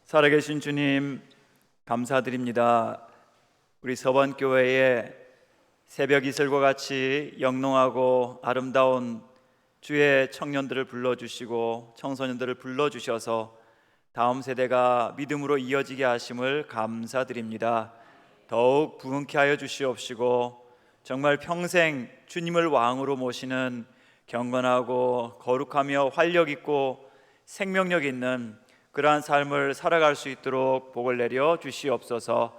살아계신 주님 감사드립니다. 우리 서번교회에 새벽 이슬과 같이 영롱하고 아름다운 주의 청년들을 불러주시고 청소년들을 불러주셔서 다음 세대가 믿음으로 이어지게 하심을 감사드립니다. 더욱 부흥케 하여 주시옵시고 정말 평생 주님을 왕으로 모시는 경건하고 거룩하며 활력 있고 생명력 있는 그러한 삶을 살아갈 수 있도록 복을 내려 주시옵소서.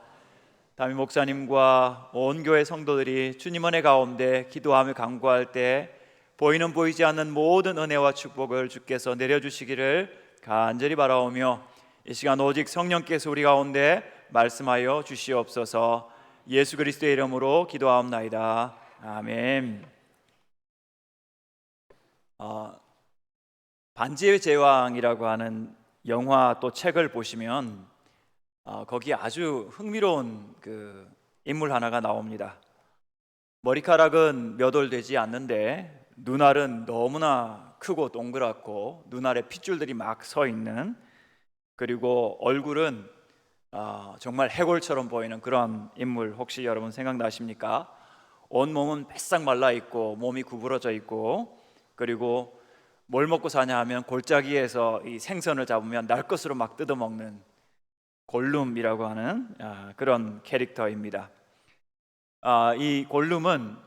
담임 목사님과 온 교회 성도들이 주님 은혜 가운데 기도하며 간구할 때 보이는 보이지 않는 모든 은혜와 축복을 주께서 내려주시기를 간절히 바라오며 이 시간 오직 성령께서 우리 가운데 말씀하여 주시옵소서. 예수 그리스도의 이름으로 기도하옵나이다. 아멘. 반지의 제왕이라고 하는 영화 또 책을 보시면 거기에 아주 흥미로운 인물 하나가 나옵니다. 머리카락은 몇 올 되지 않는데 눈알은 너무나 크고 동그랗고 눈알에 핏줄들이 막 서 있는, 그리고 얼굴은 정말 해골처럼 보이는 그런 인물, 혹시 여러분 생각나십니까? 온몸은 바싹 말라 있고 몸이 구부러져 있고, 그리고 뭘 먹고 사냐 하면 골짜기에서 이 생선을 잡으면 날 것으로 막 뜯어먹는 골룸이라고 하는 그런 캐릭터입니다. 이 골룸은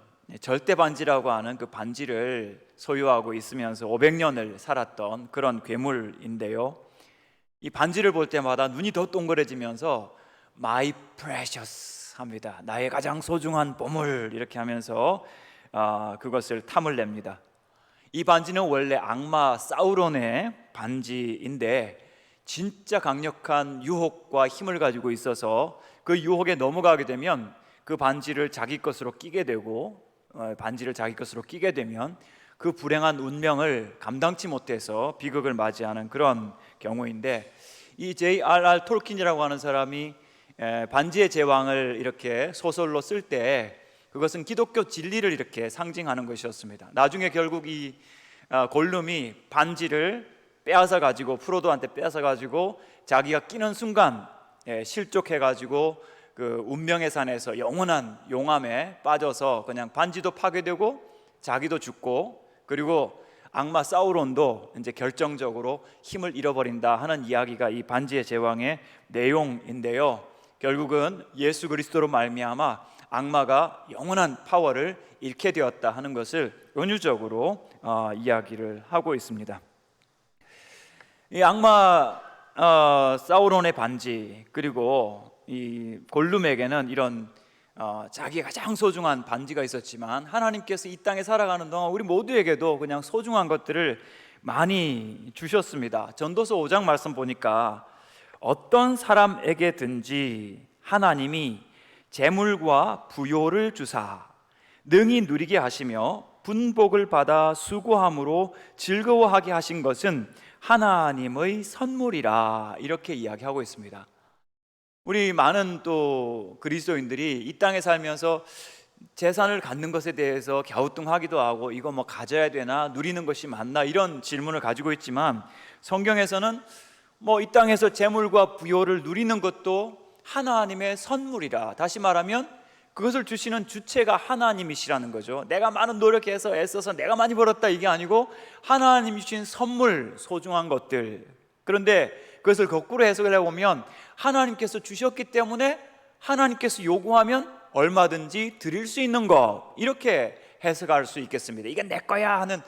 절대 반지라고 하는 그 반지를 소유하고 있으면서 500년을 살았던 그런 괴물인데요, 이 반지를 볼 때마다 눈이 더 동그래지면서 My precious 합니다. 나의 가장 소중한 보물, 이렇게 하면서 그것을 탐을 냅니다. 이 반지는 원래 악마 사우론의 반지인데 진짜 강력한 유혹과 힘을 가지고 있어서 그 유혹에 넘어가게 되면 그 반지를 자기 것으로 끼게 되고, 반지를 자기 것으로 끼게 되면 그 불행한 운명을 감당치 못해서 비극을 맞이하는 그런 경우인데, 이 J.R.R. 톨킨이라고 하는 사람이 반지의 제왕을 이렇게 소설로 쓸 때 그것은 기독교 진리를 이렇게 상징하는 것이었습니다. 나중에 결국 이 골룸이 반지를 빼앗아 가지고, 프로도한테 빼앗아 가지고 자기가 끼는 순간 실족해 가지고 그 운명의 산에서 영원한 용암에 빠져서 그냥 반지도 파괴되고 자기도 죽고, 그리고 악마 사우론도 이제 결정적으로 힘을 잃어버린다 하는 이야기가 이 반지의 제왕의 내용인데요, 결국은 예수 그리스도로 말미암아 악마가 영원한 파워를 잃게 되었다 하는 것을 은유적으로 이야기를 하고 있습니다. 이 악마 사우론의 반지, 그리고 이 골룸에게는 이런 자기가 가장 소중한 반지가 있었지만, 하나님께서 이 땅에 살아가는 동안 우리 모두에게도 그냥 소중한 것들을 많이 주셨습니다. 전도서 5장 말씀 보니까 어떤 사람에게든지 하나님이 재물과 부요를 주사 능히 누리게 하시며 분복을 받아 수고함으로 즐거워하게 하신 것은 하나님의 선물이라, 이렇게 이야기하고 있습니다. 우리 많은 또 그리스도인들이 이 땅에 살면서 재산을 갖는 것에 대해서 갸우뚱하기도 하고, 이거 뭐 가져야 되나, 누리는 것이 맞나, 이런 질문을 가지고 있지만, 성경에서는 뭐 이 땅에서 재물과 부요를 누리는 것도 하나님의 선물이라, 다시 말하면 그것을 주시는 주체가 하나님이시라는 거죠. 내가 많은 노력해서 애써서 내가 많이 벌었다, 이게 아니고 하나님이 주신 선물, 소중한 것들. 그런데 그것을 거꾸로 해석을 해보면 하나님께서 주셨기 때문에 하나님께서 요구하면 얼마든지 드릴 수 있는 것, 이렇게 해석할 수 있겠습니다. 이게 내 거야 하는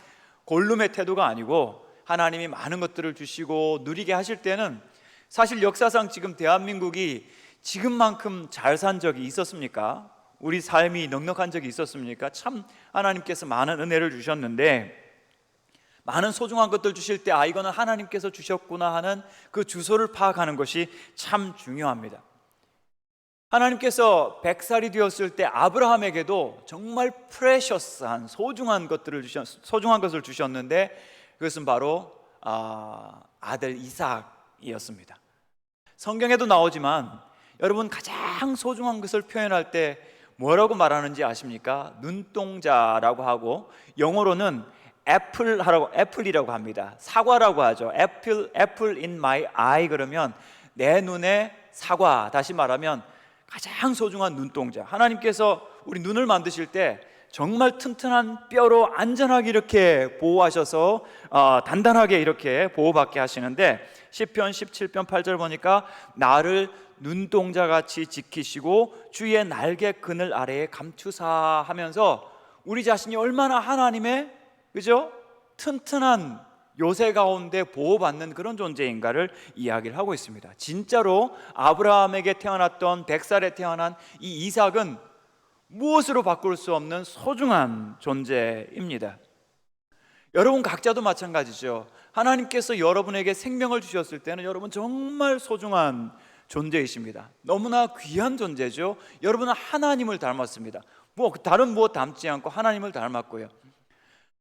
골룸의 태도가 아니고, 하나님이 많은 것들을 주시고 누리게 하실 때는, 사실 역사상 지금 대한민국이 지금만큼 잘 산 적이 있었습니까? 우리 삶이 넉넉한 적이 있었습니까? 참 하나님께서 많은 은혜를 주셨는데, 많은 소중한 것들 주실 때 이거는 하나님께서 주셨구나 하는 그 주소를 파악하는 것이 참 중요합니다. 하나님께서 100살이 되었을 때 아브라함에게도 정말 프레셔스한 소중한 것을 주셨는데, 그것은 바로 아들 이삭이었습니다. 성경에도 나오지만 여러분, 가장 소중한 것을 표현할 때 뭐라고 말하는지 아십니까? 눈동자라고 하고, 영어로는 애플이라고 합니다. 사과라고 하죠. 애플 in my eye. 그러면 내 눈에 사과. 다시 말하면 가장 소중한 눈동자. 하나님께서 우리 눈을 만드실 때 정말 튼튼한 뼈로 안전하게 이렇게 보호하셔서 단단하게 이렇게 보호받게 하시는데, 시편 17편 8절 보니까 나를 눈동자같이 지키시고 주의 날개 그늘 아래에 감추사 하면서 우리 자신이 얼마나 하나님의, 그죠? 튼튼한 요새 가운데 보호받는 그런 존재인가를 이야기를 하고 있습니다. 진짜로 아브라함에게 태어났던 100살에 태어난 이 이삭은 무엇으로 바꿀 수 없는 소중한 존재입니다. 여러분 각자도 마찬가지죠. 하나님께서 여러분에게 생명을 주셨을 때는 여러분 정말 소중한 존재이십니다. 너무나 귀한 존재죠. 여러분은 하나님을 닮았습니다. 다른 무엇 닮지 않고 하나님을 닮았고요.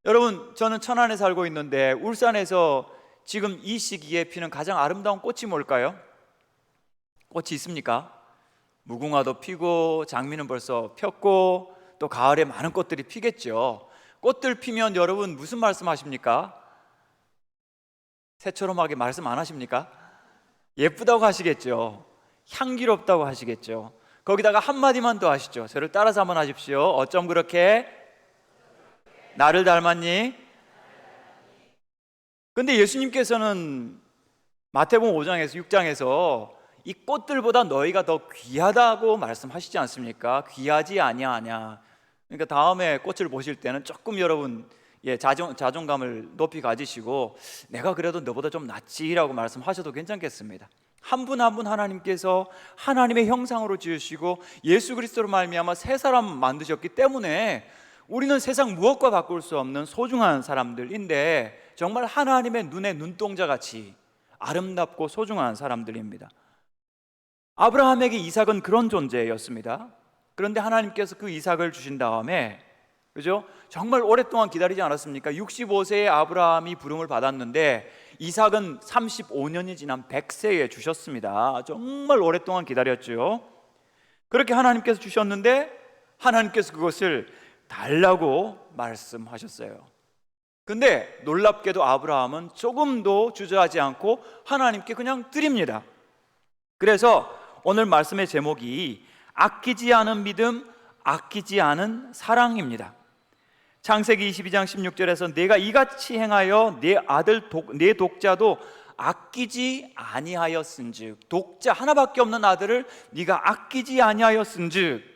여러분, 저는 천안에 살고 있는데 울산에서 지금 이 시기에 피는 가장 아름다운 꽃이 뭘까요? 꽃이 있습니까? 무궁화도 피고 장미는 벌써 폈고 또 가을에 많은 꽃들이 피겠죠. 꽃들 피면 여러분 무슨 말씀하십니까? 새처럼하게 말씀 안 하십니까? 예쁘다고 하시겠죠. 향기롭다고 하시겠죠. 거기다가 한마디만 더 하시죠. 저를 따라서 한번 하십시오. 어쩜 그렇게 나를 닮았니? 근데 예수님께서는 마태복음 5장에서 6장에서 이 꽃들보다 너희가 더 귀하다고 말씀하시지 않습니까? 귀하지 아니하냐. 그러니까 다음에 꽃을 보실 때는 조금 여러분 자존감을 높이 가지시고 내가 그래도 너보다 좀 낫지라고 말씀하셔도 괜찮겠습니다. 한 분 한 분 하나님께서 하나님의 형상으로 지으시고 예수 그리스도로 말미암아 새 사람 만드셨기 때문에 우리는 세상 무엇과 바꿀 수 없는 소중한 사람들인데 정말 하나님의 눈에 눈동자같이 아름답고 소중한 사람들입니다. 아브라함에게 이삭은 그런 존재였습니다. 그런데 하나님께서 그 이삭을 주신 다음에, 그죠? 정말 오랫동안 기다리지 않았습니까? 65세에 아브라함이 부름을 받았는데 이삭은 35년이 지난 100세에 주셨습니다. 정말 오랫동안 기다렸죠. 그렇게 하나님께서 주셨는데 하나님께서 그것을 달라고 말씀하셨어요. 근데 놀랍게도 아브라함은 조금도 주저하지 않고 하나님께 그냥 드립니다. 그래서 오늘 말씀의 제목이 아끼지 않은 믿음, 아끼지 않은 사랑입니다. 창세기 22장 16절에서 내가 이같이 행하여 내 아들 내 독자도 아끼지 아니하였은즉, 독자 하나밖에 없는 아들을 네가 아끼지 아니하였은즉,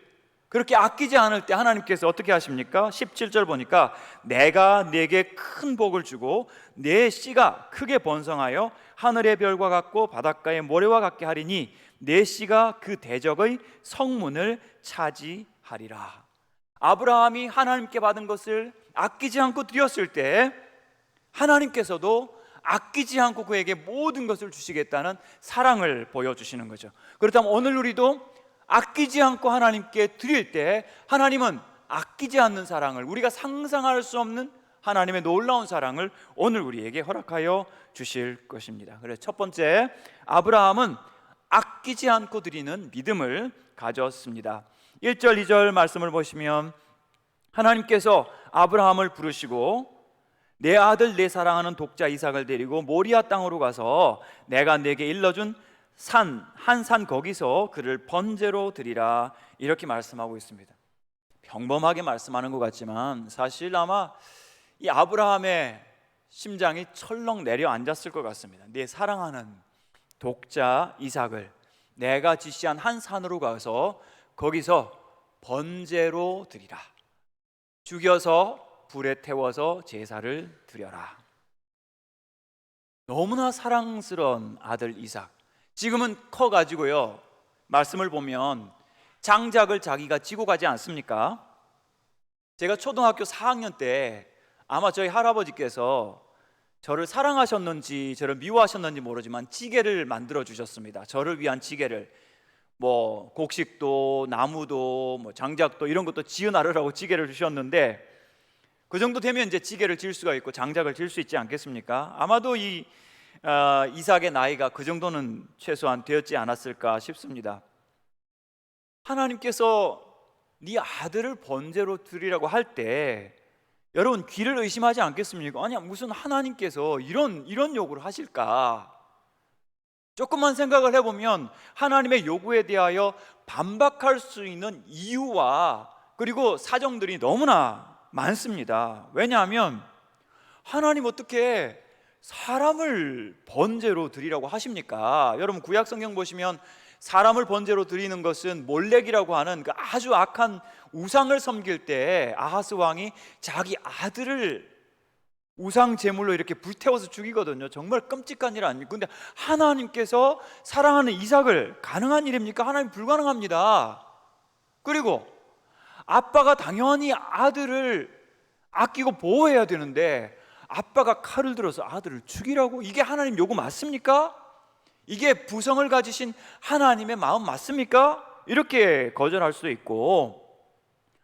그렇게 아끼지 않을 때 하나님께서 어떻게 하십니까? 17절 보니까 내가 네게 큰 복을 주고 내 씨가 크게 번성하여 하늘의 별과 같고 바닷가의 모래와 같게 하리니 내 씨가 그 대적의 성문을 차지하리라. 아브라함이 하나님께 받은 것을 아끼지 않고 드렸을 때 하나님께서도 아끼지 않고 그에게 모든 것을 주시겠다는 사랑을 보여주시는 거죠. 그렇다면 오늘 우리도 아끼지 않고 하나님께 드릴 때 하나님은 아끼지 않는 사랑을, 우리가 상상할 수 없는 하나님의 놀라운 사랑을 오늘 우리에게 허락하여 주실 것입니다. 그래서 첫 번째, 아브라함은 아끼지 않고 드리는 믿음을 가졌습니다. 1절 2절 말씀을 보시면 하나님께서 아브라함을 부르시고 내 아들 내 사랑하는 독자 이삭을 데리고 모리아 땅으로 가서 내가 내게 일러준 한 산 거기서 그를 번제로 드리라, 이렇게 말씀하고 있습니다. 평범하게 말씀하는 것 같지만 사실 아마 이 아브라함의 심장이 철렁 내려앉았을 것 같습니다. 내 사랑하는 독자 이삭을 내가 지시한 한 산으로 가서 거기서 번제로 드리라, 죽여서 불에 태워서 제사를 드려라. 너무나 사랑스러운 아들 이삭, 지금은 커가지고요, 말씀을 보면 장작을 자기가 지고 가지 않습니까? 제가 초등학교 4학년 때 아마 저희 할아버지께서 저를 사랑하셨는지 저를 미워하셨는지 모르지만 찌개를 만들어 주셨습니다. 저를 위한 찌개를, 뭐 곡식도 나무도 뭐 장작도 이런 것도 지어 나르라고 찌개를 주셨는데, 그 정도 되면 이제 찌개를 질 수가 있고 장작을 질 수 있지 않겠습니까? 아마도 이 이삭의 나이가 그 정도는 최소한 되었지 않았을까 싶습니다. 하나님께서 네 아들을 번제로 드리라고 할 때 여러분 귀를 의심하지 않겠습니까? 아니 무슨 하나님께서 이런 요구를 하실까? 조금만 생각을 해보면 하나님의 요구에 대하여 반박할 수 있는 이유와 그리고 사정들이 너무나 많습니다. 왜냐하면 하나님 어떻게 사람을 번제로 드리라고 하십니까? 여러분 구약 성경 보시면 사람을 번제로 드리는 것은 몰렉이라고 하는 그 아주 악한 우상을 섬길 때 아하스 왕이 자기 아들을 우상 제물로 이렇게 불태워서 죽이거든요. 정말 끔찍한 일 아닙니까? 근데 하나님께서 사랑하는 이삭을, 가능한 일입니까? 하나님 불가능합니다. 그리고 아빠가 당연히 아들을 아끼고 보호해야 되는데 아빠가 칼을 들어서 아들을 죽이라고? 이게 하나님 요구 맞습니까? 이게 부성을 가지신 하나님의 마음 맞습니까? 이렇게 거절할 수도 있고,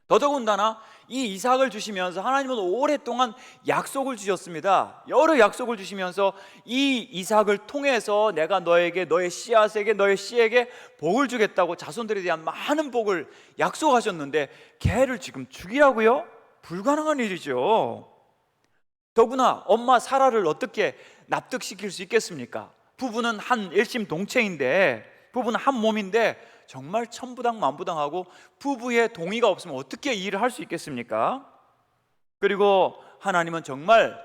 더더군다나 이 이삭을 주시면서 하나님은 오랫동안 약속을 주셨습니다. 여러 약속을 주시면서 이 이삭을 통해서 내가 너에게, 너의 씨앗에게, 너의 씨에게 복을 주겠다고 자손들에 대한 많은 복을 약속하셨는데 걔를 지금 죽이라고요? 불가능한 일이죠. 더구나 엄마 사라를 어떻게 납득시킬 수 있겠습니까? 부부는 한 일심동체인데, 부부는 한 몸인데 정말 천부당만부당하고 부부의 동의가 없으면 어떻게 이 일을 할 수 있겠습니까? 그리고 하나님은 정말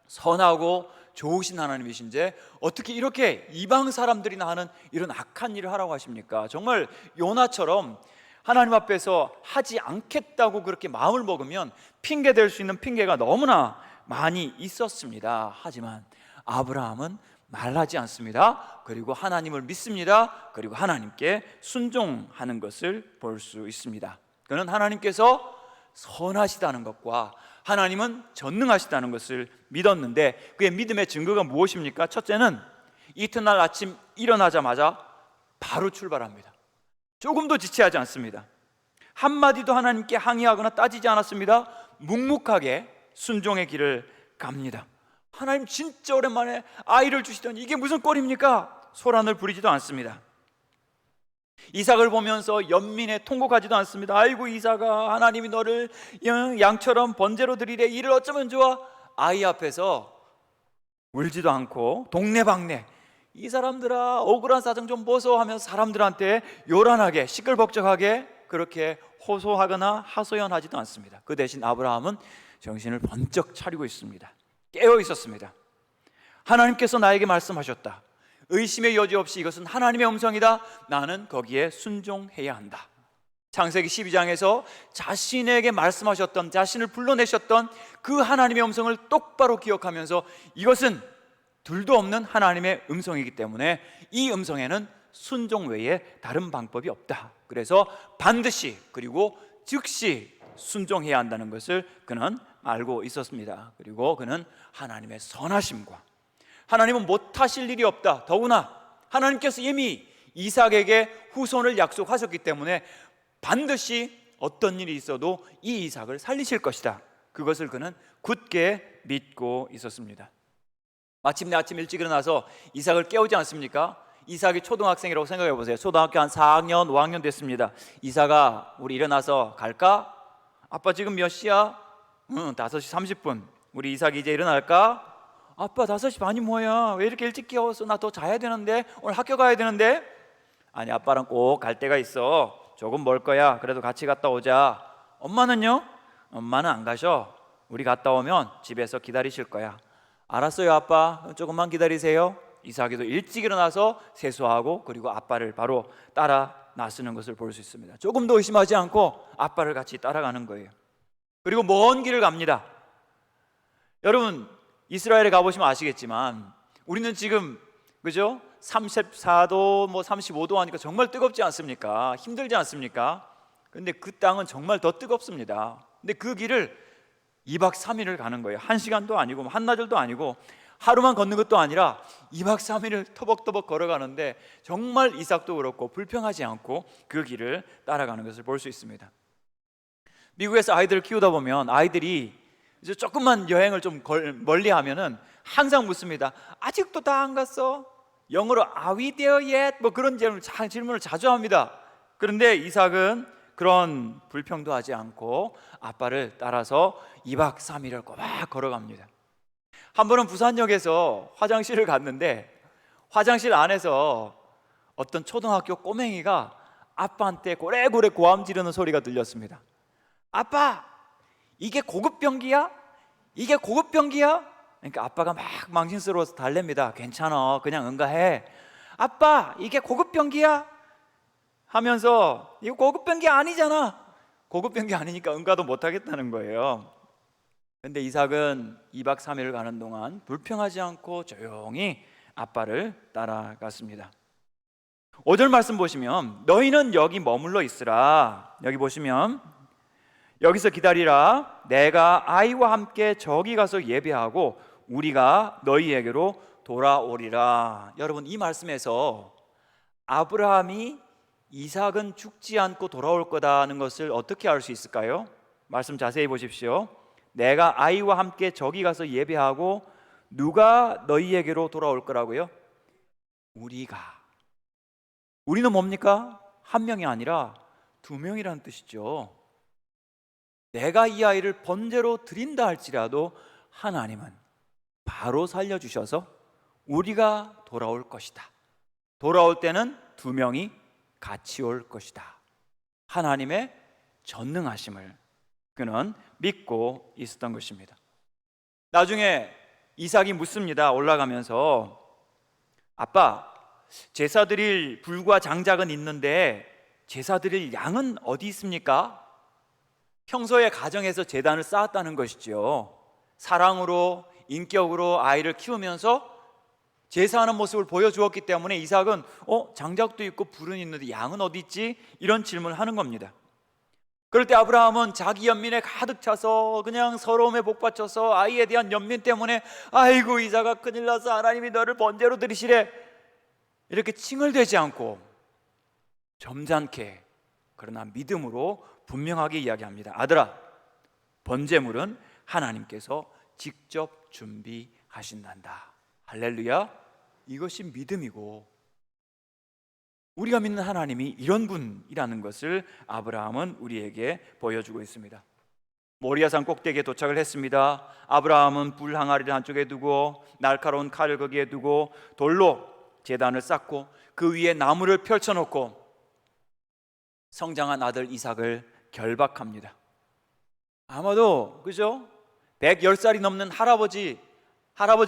선하고 좋으신 하나님이신데 어떻게 이렇게 이방 사람들이나 하는 이런 악한 일을 하라고 하십니까? 정말 요나처럼 하나님 앞에서 하지 않겠다고 그렇게 마음을 먹으면 핑계 댈 수 있는 핑계가 너무나 많이 있었습니다. 하지만 아브라함은 말하지 않습니다. 그리고 하나님을 믿습니다. 그리고 하나님께 순종하는 것을 볼 수 있습니다. 그는 하나님께서 선하시다는 것과 하나님은 전능하시다는 것을 믿었는데 그의 믿음의 증거가 무엇입니까? 첫째는 이튿날 아침 일어나자마자 바로 출발합니다. 조금도 지체하지 않습니다. 한마디도 하나님께 항의하거나 따지지 않았습니다. 묵묵하게 순종의 길을 갑니다. 하나님 진짜 오랜만에 아이를 주시더니 이게 무슨 꼴입니까? 소란을 부리지도 않습니다. 이삭을 보면서 연민에 통곡하지도 않습니다. 아이고 이삭아, 하나님이 너를 양처럼 번제로 드리래, 이를 어쩌면 좋아? 아이 앞에서 울지도 않고 동네방네 이 사람들아 억울한 사정 좀 보소 하면서 사람들한테 요란하게 시끌벅적하게 그렇게 호소하거나 하소연하지도 않습니다. 그 대신 아브라함은 정신을 번쩍 차리고 있습니다. 깨어 있었습니다. 하나님께서 나에게 말씀하셨다. 의심의 여지 없이 이것은 하나님의 음성이다. 나는 거기에 순종해야 한다. 창세기 12장에서 자신에게 말씀하셨던, 자신을 불러내셨던 그 하나님의 음성을 똑바로 기억하면서 이것은 둘도 없는 하나님의 음성이기 때문에 이 음성에는 순종 외에 다른 방법이 없다. 그래서 반드시 그리고 즉시 순종해야 한다는 것을 그는 알고 있었습니다. 그리고 그는 하나님의 선하심과 하나님은 못하실 일이 없다, 더구나 하나님께서 이미 이삭에게 후손을 약속하셨기 때문에 반드시 어떤 일이 있어도 이 이삭을 살리실 것이다, 그것을 그는 굳게 믿고 있었습니다. 마침내 아침 일찍 일어나서 이삭을 깨우지 않습니까? 이삭이 초등학생이라고 생각해 보세요. 초등학교 한 4학년 5학년 됐습니다. 이삭아, 우리 일어나서 갈까? 아빠 지금 몇 시야? 5시 30분. 우리 이삭이 이제 일어날까? 아빠 5시 반이 뭐야? 왜 이렇게 일찍 깨웠어? 나 더 자야 되는데, 오늘 학교 가야 되는데. 아니, 아빠랑 꼭 갈 데가 있어. 조금 멀 거야. 그래도 같이 갔다 오자. 엄마는요? 엄마는 안 가셔. 우리 갔다 오면 집에서 기다리실 거야. 알았어요 아빠, 조금만 기다리세요. 이삭이도 일찍 일어나서 세수하고 그리고 아빠를 바로 따라 나서는 것을 볼 수 있습니다. 조금도 의심하지 않고 아빠를 같이 따라가는 거예요. 그리고 먼 길을 갑니다. 여러분 이스라엘에 가보시면 아시겠지만 우리는 지금 그죠? 34도 35도 하니까 정말 뜨겁지 않습니까? 힘들지 않습니까? 근데 그 땅은 정말 더 뜨겁습니다. 근데 그 길을 2박 3일을 가는 거예요. 1시간도 아니고 한나절도 아니고 하루만 걷는 것도 아니라 2박 3일을 터벅터벅 걸어가는데 정말 이삭도 그렇고 불평하지 않고 그 길을 따라가는 것을 볼 수 있습니다. 미국에서 아이들을 키우다 보면 아이들이 이제 조금만 여행을 좀 멀리 하면은 항상 묻습니다. 아직도 다 안 갔어? 영어로 Are we there yet? 뭐 그런 질문을 자주 합니다. 그런데 이삭은 그런 불평도 하지 않고 아빠를 따라서 2박 3일을 꼬박 걸어갑니다. 한 번은 부산역에서 화장실을 갔는데 화장실 안에서 어떤 초등학교 꼬맹이가 아빠한테 고래고래 고함 지르는 소리가 들렸습니다. 아빠, 이게 고급 변기야? 이게 고급 변기야? 그러니까 아빠가 막 망신스러워서 달랩니다. 괜찮아, 그냥 응가해. 아빠, 이게 고급 변기야? 하면서 이거 고급 변기 아니잖아. 고급 변기 아니니까 응가도 못 하겠다는 거예요. 근데 이삭은 2박 3일을 가는 동안 불평하지 않고 조용히 아빠를 따라갔습니다. 5절 말씀 보시면 너희는 여기 머물러 있으라. 여기 보시면 여기서 기다리라. 내가 아이와 함께 저기 가서 예배하고 우리가 너희에게로 돌아오리라. 여러분, 이 말씀에서 아브라함이 이삭은 죽지 않고 돌아올 거다는 것을 어떻게 알 수 있을까요? 말씀 자세히 보십시오. 내가 아이와 함께 저기 가서 예배하고 누가 너희에게로 돌아올 거라고요? 우리는 뭡니까? 한 명이 아니라 두 명이라는 뜻이죠. 내가 이 아이를 번제로 드린다 할지라도 하나님은 바로 살려주셔서 우리가 돌아올 것이다. 돌아올 때는 두 명이 같이 올 것이다. 하나님의 전능하심을 그는 믿고 있었던 것입니다. 나중에 이삭이 묻습니다. 올라가면서 아빠, 제사 드릴 불과 장작은 있는데 제사 드릴 양은 어디 있습니까? 평소에 가정에서 제단을 쌓았다는 것이죠. 사랑으로 인격으로 아이를 키우면서 제사하는 모습을 보여주었기 때문에 이삭은 장작도 있고 불은 있는데 양은 어디 있지? 이런 질문을 하는 겁니다. 그럴 때 아브라함은 자기 연민에 가득 차서 그냥 서러움에 복받쳐서 아이에 대한 연민 때문에 아이고 이삭아 큰일 나서 하나님이 너를 번제로 드리시래 이렇게 칭얼대지 않고 점잖게 그러나 믿음으로 분명하게 이야기합니다. 아들아, 번제물은 하나님께서 직접 준비하신단다. 할렐루야. 이것이 믿음이고 우리가 믿는 하나님이 이런 분이라는 것을 아브라함은 우리에게 보여주고 있습니다. 모리아산 꼭대기에 도착을 했습니다. 아브라함은 불 항아리를 한쪽에 두고 날카로운 칼을 거기에 두고 돌로 제단을 쌓고 그 위에 나무를 펼쳐놓고 성장한 아들 이삭을 결박합니다. 아마도 그죠? 110살이 넘는 할아버지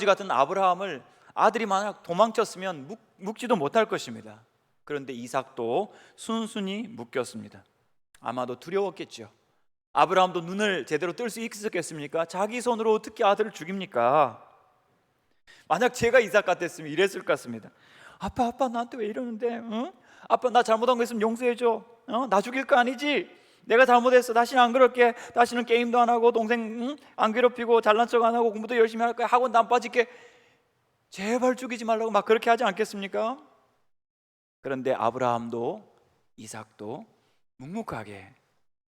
같은 아브라함을 아들이 만약 도망쳤으면 묵지도 못할 것입니다. 그런데 이삭도 순순히 묶였습니다. 아마도 두려웠겠죠. 아브라함도 눈을 제대로 뜰 수 있었겠습니까? 자기 손으로 어떻게 아들을 죽입니까? 만약 제가 이삭 같았으면 이랬을 것 같습니다. 아빠 나한테 왜 이러는데? 응? 아빠 나 잘못한 거 있으면 용서해줘. 나 죽일 거 아니지? 내가 잘못했어. 다시는 안 그럴게. 다시는 게임도 안 하고 동생 안 괴롭히고 잘난 척 안 하고 공부도 열심히 할 거야. 학원도 안 빠질게. 제발 죽이지 말라고 막 그렇게 하지 않겠습니까? 그런데 아브라함도 이삭도 묵묵하게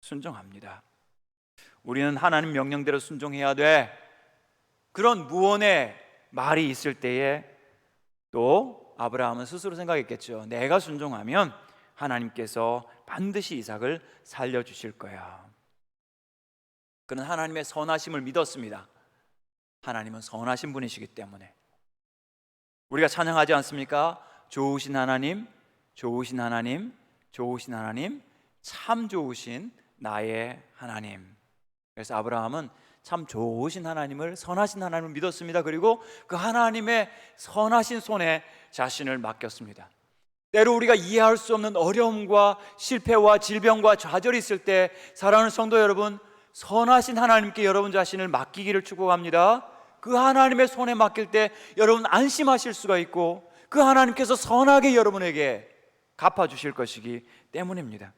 순종합니다. 우리는 하나님 명령대로 순종해야 돼. 그런 무언의 말이 있을 때에 또 아브라함은 스스로 생각했겠죠. 내가 순종하면 하나님께서 반드시 이삭을 살려주실 거야. 그는 하나님의 선하심을 믿었습니다. 하나님은 선하신 분이시기 때문에. 우리가 찬양하지 않습니까? 좋으신 하나님, 좋으신 하나님, 좋으신 하나님, 참 좋으신 나의 하나님. 그래서 아브라함은 참 좋으신 하나님을, 선하신 하나님을 믿었습니다. 그리고 그 하나님의 선하신 손에 자신을 맡겼습니다. 때로 우리가 이해할 수 없는 어려움과 실패와 질병과 좌절이 있을 때 사랑하는 성도 여러분, 선하신 하나님께 여러분 자신을 맡기기를 축복합니다. 그 하나님의 손에 맡길 때 여러분 안심하실 수가 있고 그 하나님께서 선하게 여러분에게 갚아주실 것이기 때문입니다.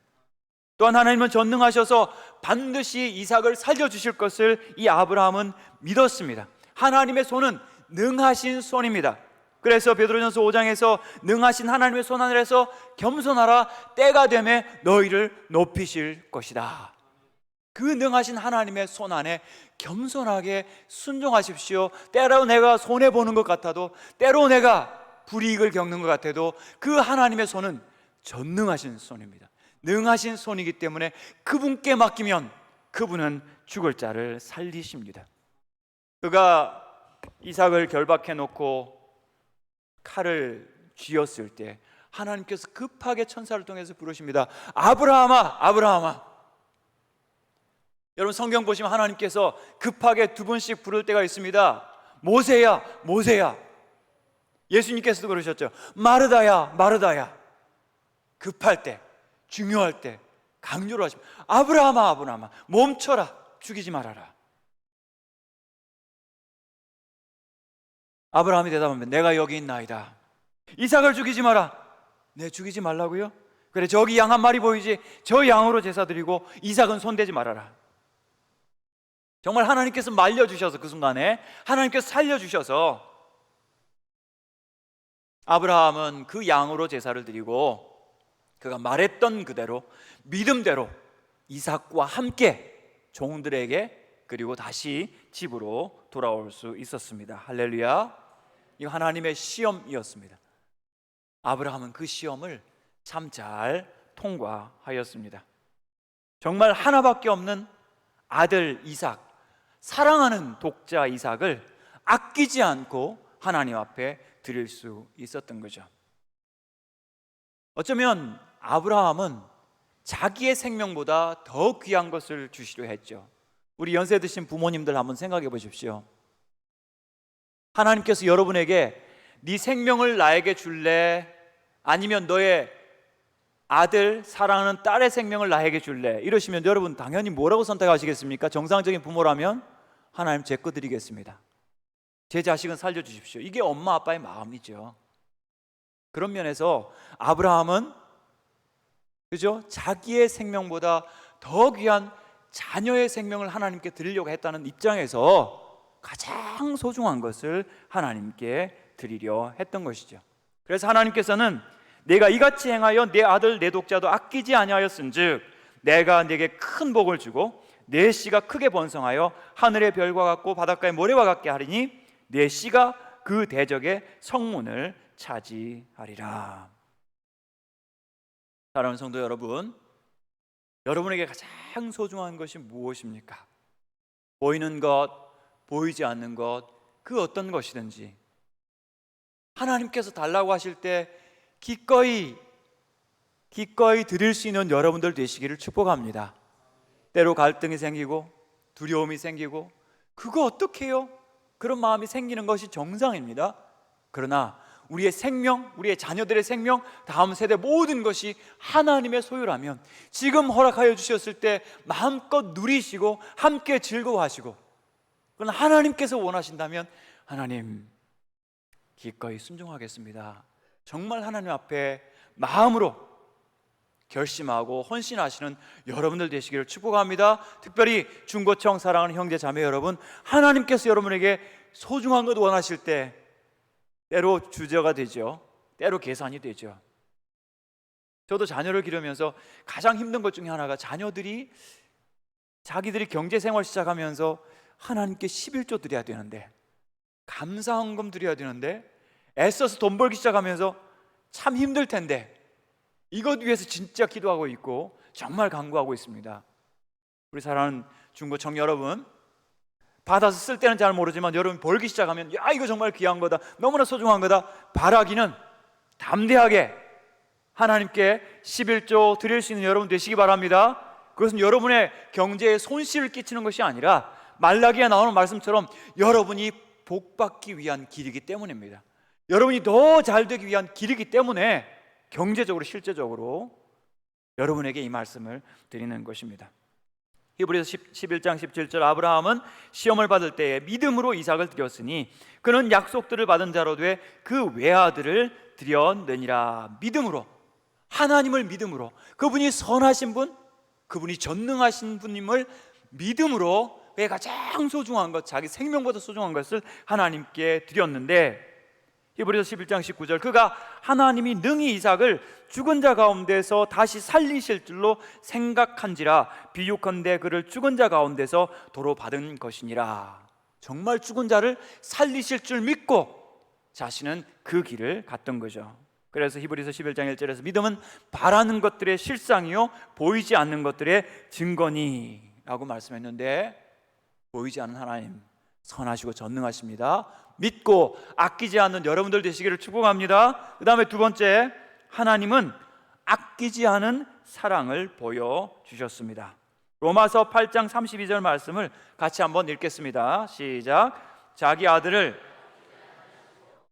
또한 하나님은 전능하셔서 반드시 이삭을 살려주실 것을 이 아브라함은 믿었습니다. 하나님의 손은 능하신 손입니다. 그래서 베드로전서 5장에서 능하신 하나님의 손 아래서 겸손하라, 때가 되매 너희를 높이실 것이다. 그 능하신 하나님의 손 안에 겸손하게 순종하십시오. 때로 내가 손해보는 것 같아도, 때로 내가 불이익을 겪는 것 같아도 그 하나님의 손은 전능하신 손입니다. 능하신 손이기 때문에 그분께 맡기면 그분은 죽을 자를 살리십니다. 그가 이삭을 결박해 놓고 칼을 쥐었을 때 하나님께서 급하게 천사를 통해서 부르십니다. 아브라함아, 아브라함아. 여러분 성경 보시면 하나님께서 급하게 두 번씩 부를 때가 있습니다. 모세야, 모세야. 예수님께서도 그러셨죠. 마르다야, 마르다야. 급할 때, 중요할 때 강조를 하십니다. 아브라함아, 아브라함아, 멈춰라, 죽이지 말아라. 아브라함이 대답합니다. 내가 여기 있나이다. 이삭을 죽이지 마라. 네, 죽이지 말라고요? 그래, 저기 양 한 마리 보이지? 저 양으로 제사 드리고 이삭은 손대지 말아라. 정말 하나님께서 말려주셔서, 그 순간에 하나님께서 살려주셔서 아브라함은 그 양으로 제사를 드리고 그가 말했던 그대로 믿음대로 이삭과 함께 종들에게 그리고 다시 집으로 돌아올 수 있었습니다. 할렐루야. 이거 하나님의 시험이었습니다. 아브라함은 그 시험을 참 잘 통과하였습니다. 정말 하나밖에 없는 아들 이삭, 사랑하는 독자 이삭을 아끼지 않고 하나님 앞에 드릴 수 있었던 거죠. 어쩌면 아브라함은 자기의 생명보다 더 귀한 것을 주시려 했죠. 우리 연세 드신 부모님들 한번 생각해 보십시오. 하나님께서 여러분에게 네 생명을 나에게 줄래? 아니면 너의 아들, 사랑하는 딸의 생명을 나에게 줄래? 이러시면 여러분 당연히 뭐라고 선택하시겠습니까? 정상적인 부모라면 하나님 제 거 드리겠습니다. 제 자식은 살려주십시오. 이게 엄마 아빠의 마음이죠. 그런 면에서 아브라함은 그죠? 자기의 생명보다 더 귀한 자녀의 생명을 하나님께 드리려고 했다는 입장에서 가장 소중한 것을 하나님께 드리려 했던 것이죠. 그래서 하나님께서는 내가 이같이 행하여 내 아들 내 독자도 아끼지 아니하였은즉 내가 네게 큰 복을 주고 내 씨가 크게 번성하여 하늘의 별과 같고 바닷가의 모래와 같게 하리니 내 씨가 그 대적의 성문을 차지하리라. 사랑하는 성도 여러분, 여러분에게 가장 소중한 것이 무엇입니까? 보이는 것, 보이지 않는 것, 그 어떤 것이든지 하나님께서 달라고 하실 때 기꺼이 드릴 수 있는 여러분들 되시기를 축복합니다. 때로 갈등이 생기고 두려움이 생기고 그거 어떡해요? 그런 마음이 생기는 것이 정상입니다. 그러나 우리의 생명, 우리의 자녀들의 생명, 다음 세대 모든 것이 하나님의 소유라면 지금 허락하여 주셨을 때 마음껏 누리시고 함께 즐거워하시고, 그러나 하나님께서 원하신다면 하나님 기꺼이 순종하겠습니다. 정말 하나님 앞에 마음으로 결심하고 헌신하시는 여러분들 되시기를 축복합니다. 특별히 중고청 사랑하는 형제 자매 여러분, 하나님께서 여러분에게 소중한 것 원하실 때 때로 주저가 되죠. 때로 계산이 되죠. 저도 자녀를 기르면서 가장 힘든 것 중에 하나가 자녀들이 자기들이 경제생활 시작하면서 하나님께 11조 드려야 되는데, 감사헌금 드려야 되는데, 애써서 돈 벌기 시작하면서 참 힘들 텐데 이것 위해서 진짜 기도하고 있고 정말 간구하고 있습니다. 우리 사랑하는 중고청 여러분, 받아서 쓸 때는 잘 모르지만 여러분 벌기 시작하면 야, 이거 정말 귀한 거다, 너무나 소중한 거다, 바라기는 담대하게 하나님께 11조 드릴 수 있는 여러분 되시기 바랍니다. 그것은 여러분의 경제에 손실을 끼치는 것이 아니라 말라기에 나오는 말씀처럼 여러분이 복받기 위한 길이기 때문입니다. 여러분이 더 잘 되기 위한 길이기 때문에 경제적으로 실제적으로 여러분에게 이 말씀을 드리는 것입니다. 히브리서 11장 17절 아브라함은 시험을 받을 때에 믿음으로 이삭을 드렸으니 그는 약속들을 받은 자로 돼 그 외아들을 드렸느니라. 믿음으로, 하나님을 믿음으로, 그분이 선하신 분, 그분이 전능하신 분임을 믿음으로 왜 가장 소중한 것, 자기 생명보다 소중한 것을 하나님께 드렸는데, 히브리서 11장 19절 그가 하나님이 능히 이삭을 죽은 자 가운데서 다시 살리실 줄로 생각한지라 비유컨대 그를 죽은 자 가운데서 도로 받은 것이니라. 정말 죽은 자를 살리실 줄 믿고 자신은 그 길을 갔던 거죠. 그래서 히브리서 11장 1절에서 믿음은 바라는 것들의 실상이요 보이지 않는 것들의 증거니 라고 말씀했는데, 보이지 않는 하나님 선하시고 전능하십니다. 믿고 아끼지 않는 여러분들 되시기를 축복합니다. 그 다음에 두 번째, 하나님은 아끼지 않은 사랑을 보여주셨습니다. 로마서 8장 32절 말씀을 같이 한번 읽겠습니다. 시작. 자기 아들을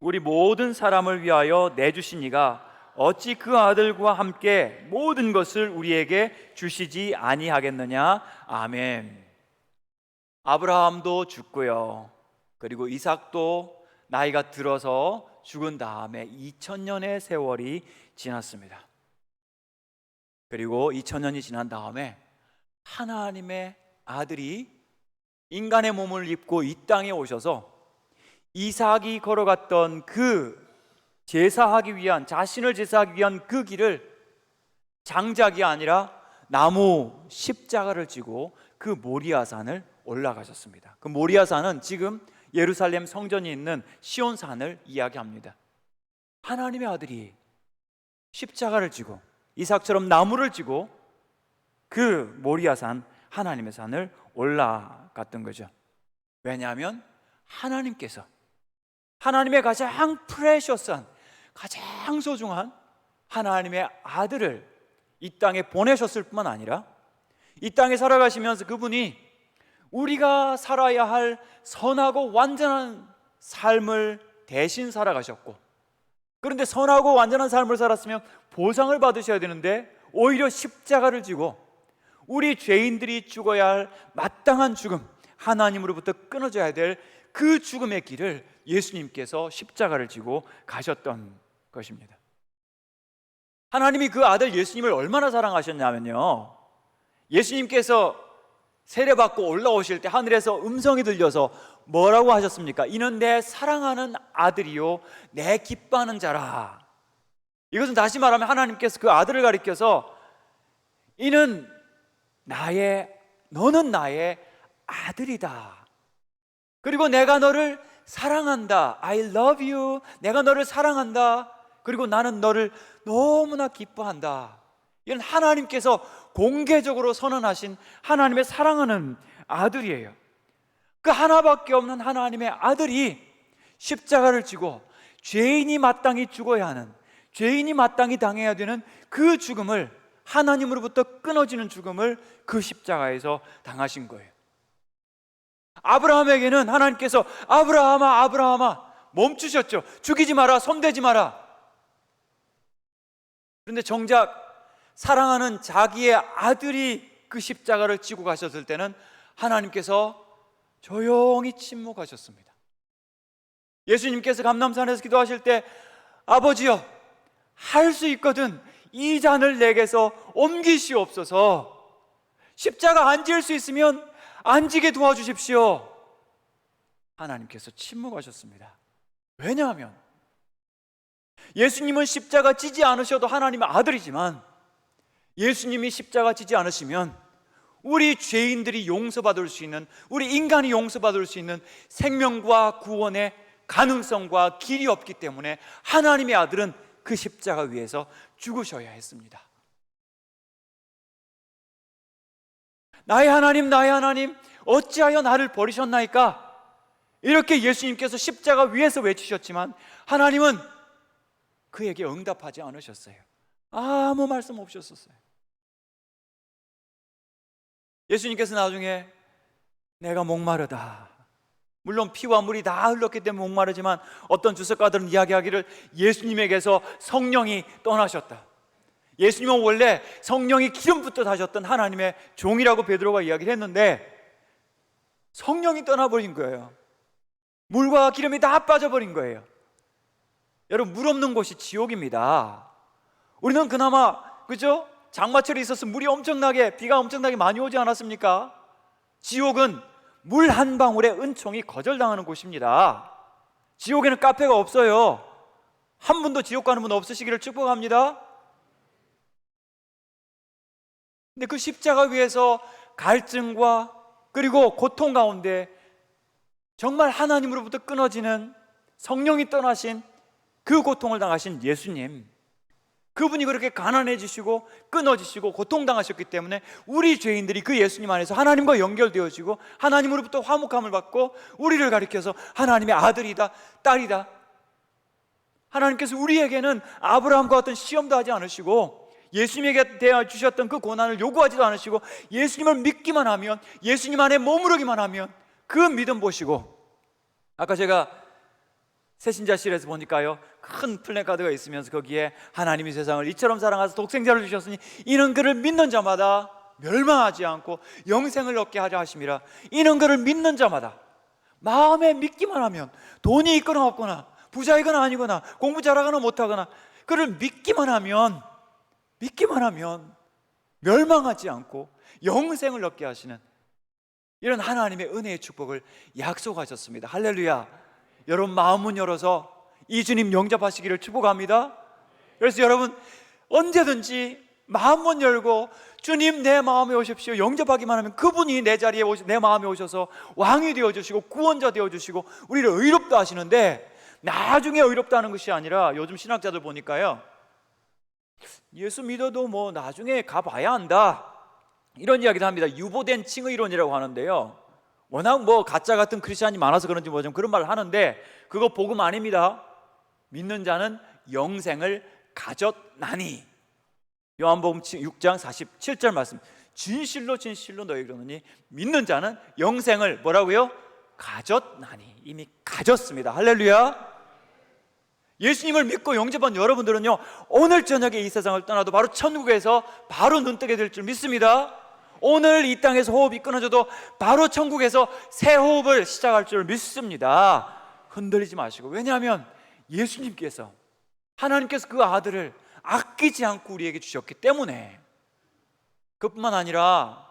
우리 모든 사람을 위하여 내주신 이가 어찌 그 아들과 함께 모든 것을 우리에게 주시지 아니하겠느냐. 아멘. 아브라함도 죽고요, 그리고 이삭도 나이가 들어서 죽은 다음에 2000년의 세월이 지났습니다. 그리고 2000년이 지난 다음에 하나님의 아들이 인간의 몸을 입고 이 땅에 오셔서 이삭이 걸어갔던 그 제사하기 위한, 자신을 제사하기 위한 그 길을 장작이 아니라 나무 십자가를 지고 그 모리아산을 올라가셨습니다. 그 모리아산은 지금 예루살렘 성전이 있는 시온산을 이야기합니다. 하나님의 아들이 십자가를 지고 이삭처럼 나무를 지고 그 모리아산, 하나님의 산을 올라갔던 거죠. 왜냐하면 하나님께서 하나님의 가장 프레셔스한, 가장 소중한 하나님의 아들을 이 땅에 보내셨을 뿐만 아니라 이 땅에 살아가시면서 그분이 우리가 살아야 할 선하고 완전한 삶을 대신 살아가셨고, 그런데 선하고 완전한 삶을 살았으면 보상을 받으셔야 되는데 오히려 십자가를 지고 우리 죄인들이 죽어야 할 마땅한 죽음, 하나님으로부터 끊어져야 될 그 죽음의 길을 예수님께서 십자가를 지고 가셨던 것입니다. 하나님이 그 아들 예수님을 얼마나 사랑하셨냐면요, 예수님께서 세례받고 올라오실 때 하늘에서 음성이 들려서 뭐라고 하셨습니까? 이는 내 사랑하는 아들이요 내 기뻐하는 자라. 이것은 다시 말하면 하나님께서 그 아들을 가리켜서 너는 나의 아들이다, 그리고 내가 너를 사랑한다, I love you, 내가 너를 사랑한다, 그리고 나는 너를 너무나 기뻐한다. 이건 하나님께서 공개적으로 선언하신 하나님의 사랑하는 아들이에요. 그 하나밖에 없는 하나님의 아들이 십자가를 지고 죄인이 마땅히 죽어야 하는, 죄인이 마땅히 당해야 되는 그 죽음을, 하나님으로부터 끊어지는 죽음을 그 십자가에서 당하신 거예요. 아브라함에게는 하나님께서 아브라함아 아브라함아 멈추셨죠. 죽이지 마라, 손대지 마라. 그런데 정작 사랑하는 자기의 아들이 그 십자가를 지고 가셨을 때는 하나님께서 조용히 침묵하셨습니다. 예수님께서 감람산에서 기도하실 때 아버지여, 할 수 있거든 이 잔을 내게서 옮기시옵소서, 십자가 안 지을 수 있으면 안 지게 도와주십시오. 하나님께서 침묵하셨습니다. 왜냐하면 예수님은 십자가 지지 않으셔도 하나님의 아들이지만, 예수님이 십자가 지지 않으시면 우리 죄인들이 용서받을 수 있는, 우리 인간이 용서받을 수 있는 생명과 구원의 가능성과 길이 없기 때문에 하나님의 아들은 그 십자가 위에서 죽으셔야 했습니다. 나의 하나님, 나의 하나님, 어찌하여 나를 버리셨나이까? 이렇게 예수님께서 십자가 위에서 외치셨지만 하나님은 그에게 응답하지 않으셨어요. 아무 말씀 없으셨어요. 예수님께서 나중에 내가 목마르다, 물론 피와 물이 다 흘렀기 때문에 목마르지만 어떤 주석가들은 이야기하기를 예수님에게서 성령이 떠나셨다. 예수님은 원래 성령이 기름 붓듯 하셨던 하나님의 종이라고 베드로가 이야기를 했는데 성령이 떠나버린 거예요. 물과 기름이 다 빠져버린 거예요. 여러분, 물 없는 곳이 지옥입니다. 우리는 그나마, 그죠? 장마철이 있어서 물이 엄청나게, 비가 엄청나게 많이 오지 않았습니까? 지옥은 물 한 방울에 은총이 거절당하는 곳입니다. 지옥에는 카페가 없어요. 한 분도 지옥 가는 분 없으시기를 축복합니다. 근데 그 십자가 위에서 갈증과 그리고 고통 가운데 정말 하나님으로부터 끊어지는, 성령이 떠나신 그 고통을 당하신 예수님, 그분이 그렇게 가난해지시고 끊어지시고 고통당하셨기 때문에 우리 죄인들이 그 예수님 안에서 하나님과 연결되어지고 하나님으로부터 화목함을 받고 우리를 가리켜서 하나님의 아들이다, 딸이다. 하나님께서 우리에게는 아브라함과 같은 시험도 하지 않으시고 예수님에게 대하여 주셨던 그 고난을 요구하지도 않으시고 예수님을 믿기만 하면, 예수님 안에 머무르기만 하면 그 믿음 보시고, 아까 제가 새신자실에서 보니까요, 큰 플래카드가 있으면서 거기에 하나님이 세상을 이처럼 사랑하사 독생자를 주셨으니 이는 그를 믿는 자마다 멸망하지 않고 영생을 얻게 하려 하심이라. 이는 그를 믿는 자마다, 마음에 믿기만 하면, 돈이 있거나 없거나 부자이거나 아니거나 공부 잘하거나 못하거나 그를 믿기만 하면 멸망하지 않고 영생을 얻게 하시는 이런 하나님의 은혜의 축복을 약속하셨습니다. 할렐루야. 여러분 마음문 열어서 이 주님 영접하시기를 축복합니다. 그래서 여러분 언제든지 마음문 열고 주님 내 마음에 오십시오 영접하기만 하면 그분이 내 자리에 내 마음에 오셔서 왕이 되어주시고 구원자 되어주시고 우리를 의롭다 하시는데, 나중에 의롭다는 것이 아니라 요즘 신학자들 보니까요, 예수 믿어도 뭐 나중에 가봐야 한다 이런 이야기도 합니다. 유보된 칭의론이라고 하는데요, 워낙 뭐 가짜 같은 크리스찬이 많아서 그런지 뭐 좀 그런 말을 하는데 그거 복음 아닙니다. 믿는 자는 영생을 가졌나니. 요한복음 6장 47절 말씀, 진실로 진실로 너희에게 이르노니 믿는 자는 영생을 뭐라고요? 가졌나니. 이미 가졌습니다. 할렐루야. 예수님을 믿고 영접한 여러분들은요, 오늘 저녁에 이 세상을 떠나도 바로 천국에서 바로 눈뜨게 될 줄 믿습니다. 오늘 이 땅에서 호흡이 끊어져도 바로 천국에서 새 호흡을 시작할 줄 믿습니다. 흔들리지 마시고. 왜냐하면 예수님께서, 하나님께서 그 아들을 아끼지 않고 우리에게 주셨기 때문에. 그뿐만 아니라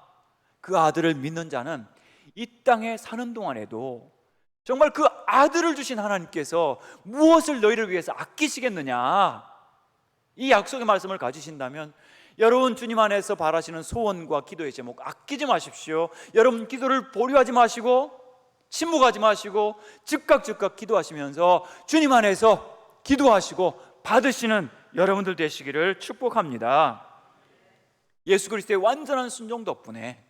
그 아들을 믿는 자는 이 땅에 사는 동안에도 정말 그 아들을 주신 하나님께서 무엇을 너희를 위해서 아끼시겠느냐, 이 약속의 말씀을 가지신다면 여러분 주님 안에서 바라시는 소원과 기도의 제목 아끼지 마십시오. 여러분 기도를 보류하지 마시고 침묵하지 마시고 즉각 기도하시면서 주님 안에서 기도하시고 받으시는 여러분들 되시기를 축복합니다. 예수 그리스도의 완전한 순종 덕분에,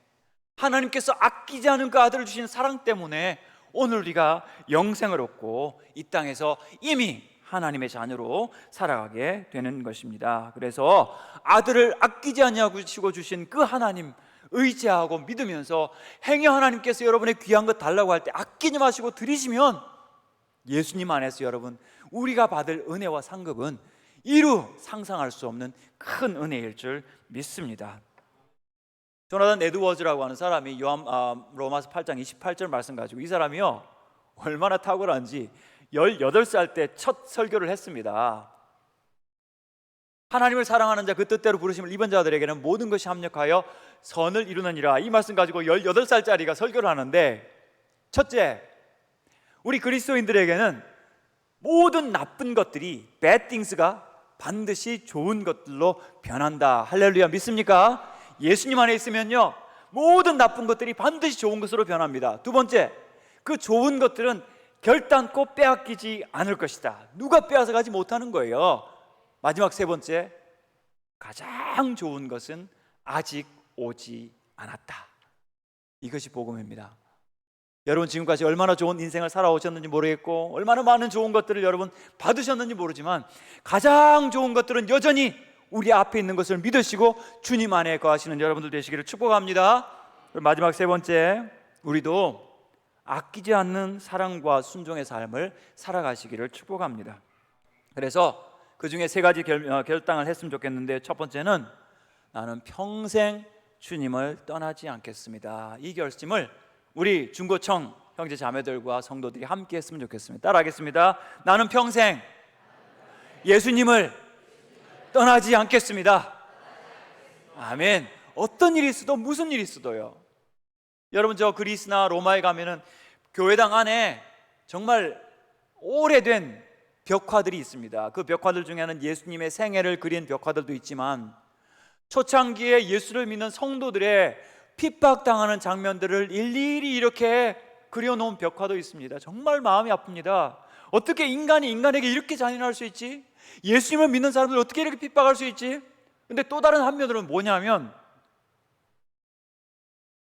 하나님께서 아끼지 않은 그 아들을 주신 사랑 때문에 오늘 우리가 영생을 얻고 이 땅에서 이미 하나님의 자녀로 살아가게 되는 것입니다. 그래서 아들을 아끼지 않냐고 주신 그 하나님 의지하고 믿으면서 행여 하나님께서 여러분의 귀한 것 달라고 할 때 아끼지 마시고 드리시면 예수님 안에서 여러분 우리가 받을 은혜와 상급은 이루 상상할 수 없는 큰 은혜일 줄 믿습니다. 조나단 에드워즈라고 하는 사람이 로마서 8장 28절 말씀 가지고, 이 사람이요 얼마나 탁월한지 18살 때 첫 설교를 했습니다. 하나님을 사랑하는 자 그 뜻대로 부르심을 입은 자들에게는 모든 것이 합력하여 선을 이루느니라. 이 말씀 가지고 18살짜리가 설교를 하는데, 첫째, 우리 그리스도인들에게는 모든 나쁜 것들이 bad things가 반드시 좋은 것들로 변한다. 할렐루야. 믿습니까? 예수님 안에 있으면요 모든 나쁜 것들이 반드시 좋은 것으로 변합니다. 두 번째, 그 좋은 것들은 결단코 빼앗기지 않을 것이다. 누가 빼앗아가지 못하는 거예요. 마지막 세 번째, 가장 좋은 것은 아직 오지 않았다. 이것이 복음입니다. 여러분 지금까지 얼마나 좋은 인생을 살아오셨는지 모르겠고 얼마나 많은 좋은 것들을 여러분 받으셨는지 모르지만 가장 좋은 것들은 여전히 우리 앞에 있는 것을 믿으시고 주님 안에 거하시는 여러분들 되시기를 축복합니다. 마지막 세 번째, 우리도 아끼지 않는 사랑과 순종의 삶을 살아가시기를 축복합니다. 그래서 그 중에 세 가지 결단을 했으면 좋겠는데, 첫 번째는 나는 평생 주님을 떠나지 않겠습니다. 이 결심을 우리 중고청 형제 자매들과 성도들이 함께 했으면 좋겠습니다. 따라하겠습니다. 나는 평생 예수님을 떠나지 않겠습니다. 아멘. 어떤 일이 있어도 무슨 일이 있어도요. 여러분 저 그리스나 로마에 가면은 교회당 안에 정말 오래된 벽화들이 있습니다. 그 벽화들 중에는 예수님의 생애를 그린 벽화들도 있지만 초창기에 예수를 믿는 성도들의 핍박당하는 장면들을 일일이 이렇게 그려놓은 벽화도 있습니다. 정말 마음이 아픕니다. 어떻게 인간이 인간에게 이렇게 잔인할 수 있지? 예수님을 믿는 사람들 어떻게 이렇게 핍박할 수 있지? 근데 또 다른 한면으로는 뭐냐면,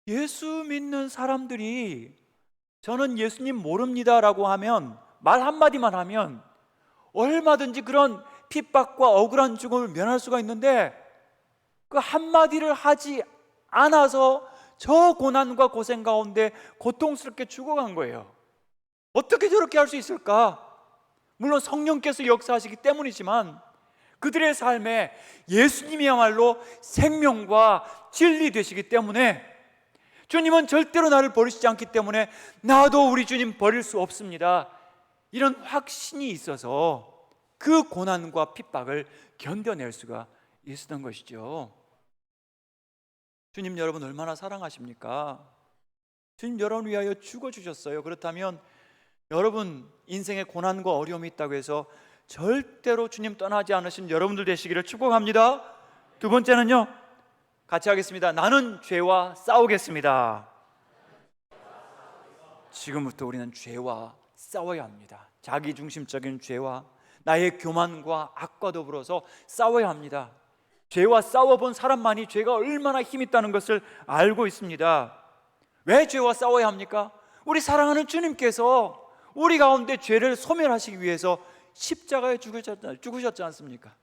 예수 믿는 사람들이 저는 예수님 모릅니다 라고 하면, 말 한마디만 하면 얼마든지 그런 핍박과 억울한 죽음을 면할 수가 있는데, 그 한마디를 하지 않아서 저 고난과 고생 가운데 고통스럽게 죽어간 거예요. 어떻게 저렇게 할 수 있을까? 물론 성령께서 역사하시기 때문이지만 그들의 삶에 예수님이야말로 생명과 진리 되시기 때문에, 주님은 절대로 나를 버리시지 않기 때문에 나도 우리 주님 버릴 수 없습니다, 이런 확신이 있어서 그 고난과 핍박을 견뎌낼 수가 있었던 것이죠. 주님 여러분 얼마나 사랑하십니까? 주님 여러분을 위하여 죽어주셨어요. 그렇다면 여러분 인생에 고난과 어려움이 있다고 해서 절대로 주님 떠나지 않으신 여러분들 되시기를 축복합니다. 두 번째는요, 같이 하겠습니다. 나는 죄와 싸우겠습니다. 지금부터 우리는 죄와 싸워야 합니다. 자기중심적인 죄와 나의 교만과 악과 더불어서 싸워야 합니다. 죄와 싸워본 사람만이 죄가 얼마나 힘이 있다는 것을 알고 있습니다. 왜 죄와 싸워야 합니까? 우리 사랑하는 주님께서 우리 가운데 죄를 소멸하시기 위해서 십자가에 죽으셨지 않습니까?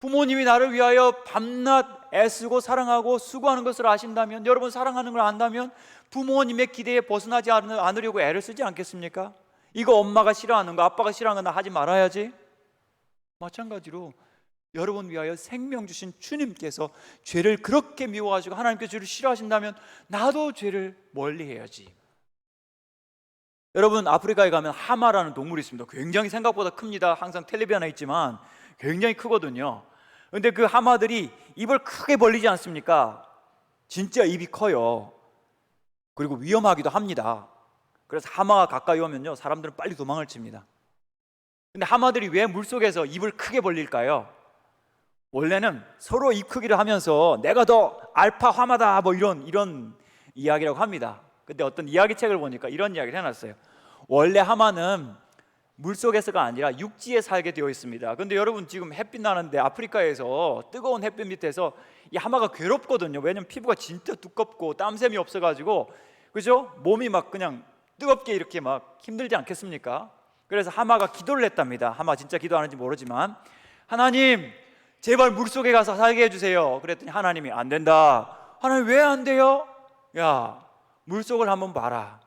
부모님이 나를 위하여 밤낮 애쓰고 사랑하고 수고하는 것을 아신다면, 여러분 사랑하는 걸 안다면 부모님의 기대에 벗어나지 않으려고 애를 쓰지 않겠습니까? 이거 엄마가 싫어하는 거, 아빠가 싫어하는 거 나 하지 말아야지. 마찬가지로 여러분 위하여 생명 주신 주님께서 죄를 그렇게 미워하시고 하나님께서 죄를 싫어하신다면 나도 죄를 멀리해야지. 여러분 아프리카에 가면 하마라는 동물이 있습니다. 굉장히 생각보다 큽니다. 항상 텔레비전에 있지만 굉장히 크거든요. 근데 그 하마들이 입을 크게 벌리지 않습니까? 진짜 입이 커요. 그리고 위험하기도 합니다. 그래서 하마가 가까이 오면요, 사람들은 빨리 도망을 칩니다. 근데 하마들이 왜 물속에서 입을 크게 벌릴까요? 원래는 서로 입 크기를 하면서 내가 더 알파 하마다 뭐 이런 이야기라고 합니다. 근데 어떤 이야기책을 보니까 이런 이야기를 해놨어요. 원래 하마는 물속에서가 아니라 육지에 살게 되어 있습니다. 근데 여러분 지금 햇빛 나는데 아프리카에서 뜨거운 햇빛 밑에서 이 하마가 괴롭거든요. 왜냐면 피부가 진짜 두껍고 땀샘이 없어가지고, 그죠? 몸이 막 그냥 뜨겁게 이렇게 막 힘들지 않겠습니까? 그래서 하마가 기도를 했답니다. 하마 진짜 기도하는지 모르지만, 하나님 제발 물속에 가서 살게 해주세요. 그랬더니 하나님이 안 된다. 하나님 왜 안 돼요? 야, 물속을 한번 봐라.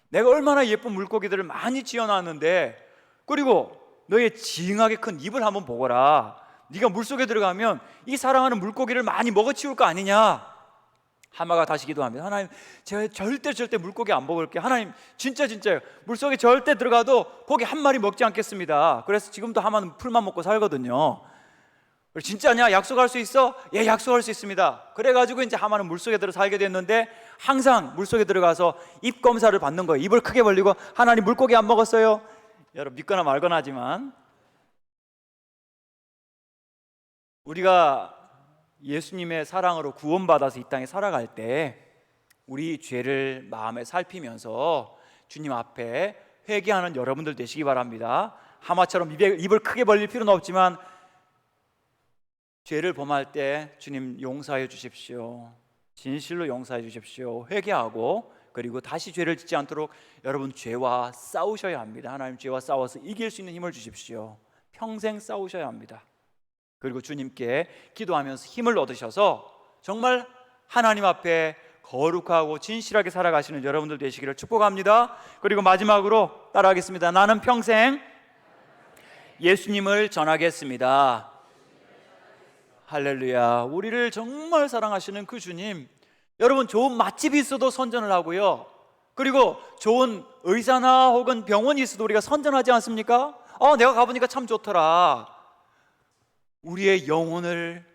내가 얼마나 예쁜 물고기들을 많이 지어놨는데, 그리고 너의 징하게 큰 입을 한번 보거라. 네가 물속에 들어가면 이 사랑하는 물고기를 많이 먹어치울 거 아니냐. 하마가 다시 기도합니다. 하나님 제가 절대 물고기 안 먹을게요. 하나님 진짜요, 물속에 절대 들어가도 고기 한 마리 먹지 않겠습니다. 그래서 지금도 하마는 풀만 먹고 살거든요. 진짜냐? 약속할 수 있어? 예, 약속할 수 있습니다. 그래가지고 이제 하마는 물속에 들어 살게 됐는데, 항상 물속에 들어가서 입 검사를 받는 거예요. 입을 크게 벌리고, 하나님 물고기 안 먹었어요? 여러분 믿거나 말거나 하지만 우리가 예수님의 사랑으로 구원받아서 이 땅에 살아갈 때 우리 죄를 마음에 살피면서 주님 앞에 회개하는 여러분들 되시기 바랍니다. 하마처럼 입을 크게 벌릴 필요는 없지만 죄를 범할 때 주님 용서해 주십시오. 진실로 용서해 주십시오. 회개하고, 그리고 다시 죄를 짓지 않도록 여러분 죄와 싸우셔야 합니다. 하나님 죄와 싸워서 이길 수 있는 힘을 주십시오. 평생 싸우셔야 합니다. 그리고 주님께 기도하면서 힘을 얻으셔서 정말 하나님 앞에 거룩하고 진실하게 살아가시는 여러분들 되시기를 축복합니다. 그리고 마지막으로 따라하겠습니다. 나는 평생 예수님을 전하겠습니다. 할렐루야. 우리를 정말 사랑하시는 그 주님, 여러분 좋은 맛집이 있어도 선전을 하고요, 그리고 좋은 의사나 혹은 병원이 있어도 우리가 선전하지 않습니까? 내가 가보니까 참 좋더라. 우리의 영혼을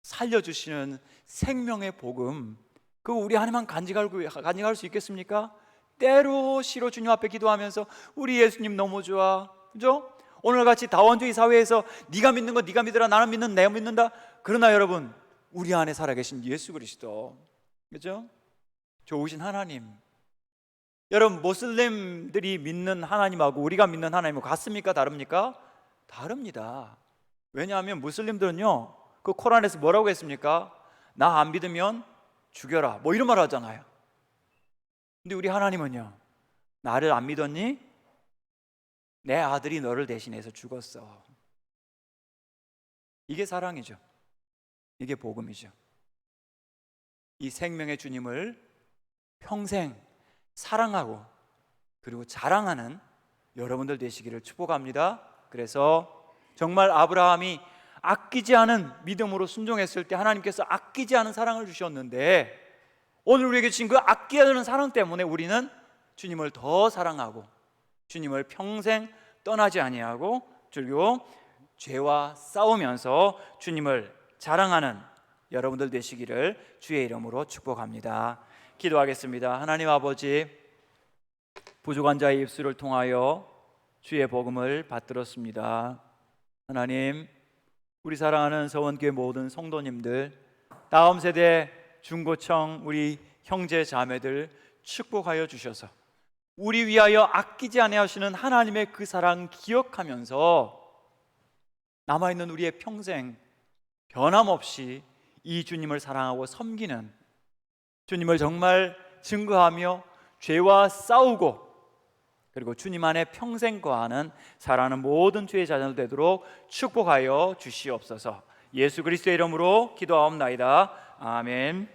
살려주시는 생명의 복음, 그거 우리 안에만 간직할 수 있겠습니까? 때로 시로 주님 앞에 기도하면서 우리 예수님 너무 좋아, 그죠? 오늘같이 다원주의 사회에서 네가 믿는 거 네가 믿으라, 나는 믿는 내가 믿는다. 그러나 여러분 우리 안에 살아계신 예수 그리스도, 그죠? 좋으신 하나님, 여러분, 모슬림들이 믿는 하나님하고 우리가 믿는 하나님하고 같습니까? 다릅니까? 다릅니다. 왜냐하면 무슬림들은요, 그 코란에서 뭐라고 했습니까? 나 안 믿으면 죽여라, 뭐 이런 말 하잖아요. 근데 우리 하나님은요, 나를 안 믿었니? 내 아들이 너를 대신해서 죽었어. 이게 사랑이죠. 이게 복음이죠. 이 생명의 주님을 평생 사랑하고 그리고 자랑하는 여러분들 되시기를 축복합니다. 그래서 정말 아브라함이 아끼지 않은 믿음으로 순종했을 때 하나님께서 아끼지 않은 사랑을 주셨는데, 오늘 우리에게 주신 그 아끼지 않은 사랑 때문에 우리는 주님을 더 사랑하고 주님을 평생 떠나지 아니하고 그리고 죄와 싸우면서 주님을 자랑하는 여러분들 되시기를 주의 이름으로 축복합니다. 기도하겠습니다. 하나님 아버지, 부족한 자의 입술을 통하여 주의 복음을 받들었습니다. 하나님, 우리 사랑하는 서원교회 모든 성도님들, 다음 세대 중고청 우리 형제 자매들 축복하여 주셔서 우리 위하여 아끼지 아니하시는 하나님의 그 사랑 기억하면서 남아있는 우리의 평생 변함없이 이 주님을 사랑하고 섬기는, 주님을 정말 증거하며 죄와 싸우고 그리고 주님 안에 평생 거하는 사랑하는 모든 주의 자녀들 되도록 축복하여 주시옵소서. 예수 그리스도의 이름으로 기도하옵나이다. 아멘.